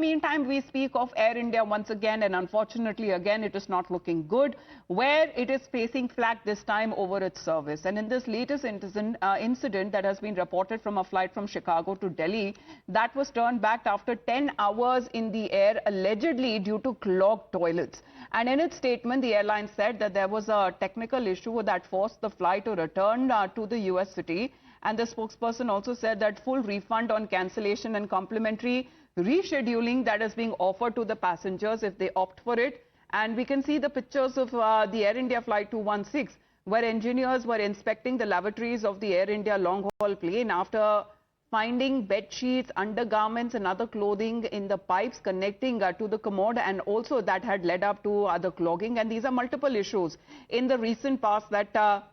meantime, we speak of Air India once again, and unfortunately, again, it is not looking good, where it is facing flack this time over its service. And in this latest incident that has been reported from a flight from Chicago to Delhi, that was turned back after 10 hours in the air, allegedly due to clogged toilets. And in its statement, the airline said that there was a technical issue that forced the flight to return to the US city. And the spokesperson also said that full refund on cancellation and complimentary rescheduling that is being offered to the passengers if they opt for it. And we can see the pictures of the Air India flight 216, where engineers were inspecting the lavatories of the Air India long-haul plane after finding bed sheets, undergarments and other clothing in the pipes connecting to the commode, and also that had led up to other clogging. And these are multiple issues in the recent past that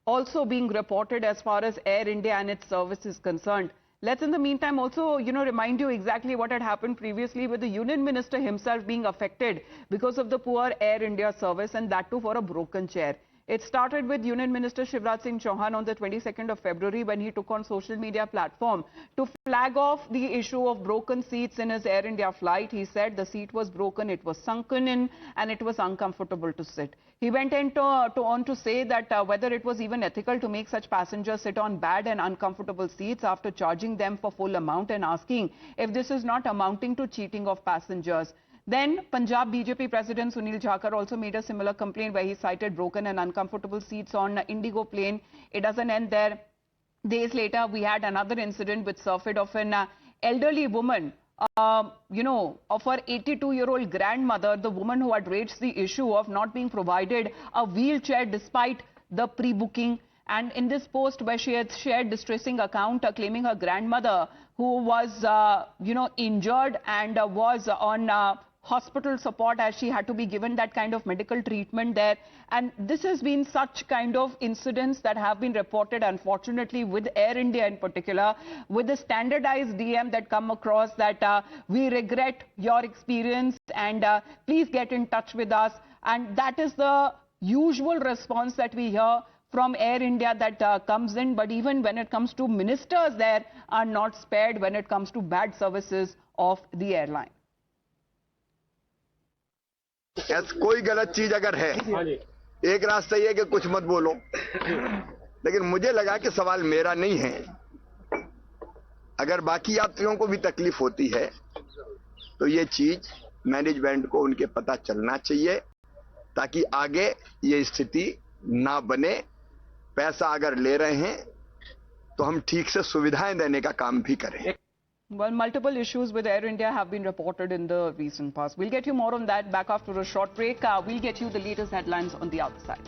also being reported as far as Air India and its service is concerned. Let's in the meantime also, remind you exactly what had happened previously with the Union Minister himself being affected because of the poor Air India service, and that too for a broken chair. It started with Union Minister Shivraj Singh Chauhan on the 22nd of February when he took on social media platform to flag off the issue of broken seats in his Air India flight. He said the seat was broken, it was sunken in, and it was uncomfortable to sit. He went on to say that whether it was even ethical to make such passengers sit on bad and uncomfortable seats after charging them for full amount, and asking if this is not amounting to cheating of passengers. Then Punjab BJP President Sunil Jakhar also made a similar complaint where he cited broken and uncomfortable seats on Indigo plane. It doesn't end there. Days later, we had another incident which surfaced of an elderly woman, of her 82-year-old grandmother, the woman who had raised the issue of not being provided a wheelchair despite the pre-booking. And in this post where she had shared distressing account claiming her grandmother, who was, injured and was on hospital support as she had to be given that kind of medical treatment there. And this has been such kind of incidents that have been reported, unfortunately, with Air India in particular, with the standardized DM that come across that we regret your experience and please get in touch with us. And that is the usual response that we hear from Air India that comes in. But even when it comes to ministers, there are not spared when it comes to bad services of the airline. कोई गलत चीज अगर है, एक रास्ता ये कि कुछ मत बोलो, लेकिन मुझे लगा कि सवाल मेरा नहीं है। अगर बाकी यात्रियों को भी तकलीफ होती है तो ये चीज मैनेजमेंट को उनके पता चलना चाहिए ताकि आगे ये स्थिति ना बने। पैसा अगर ले रहे हैं तो हम ठीक से सुविधाएं देने का काम भी करें। Well, multiple issues with Air India have been reported in the recent past. We'll get you more on that back after a short break. We'll get you the latest headlines on the other side.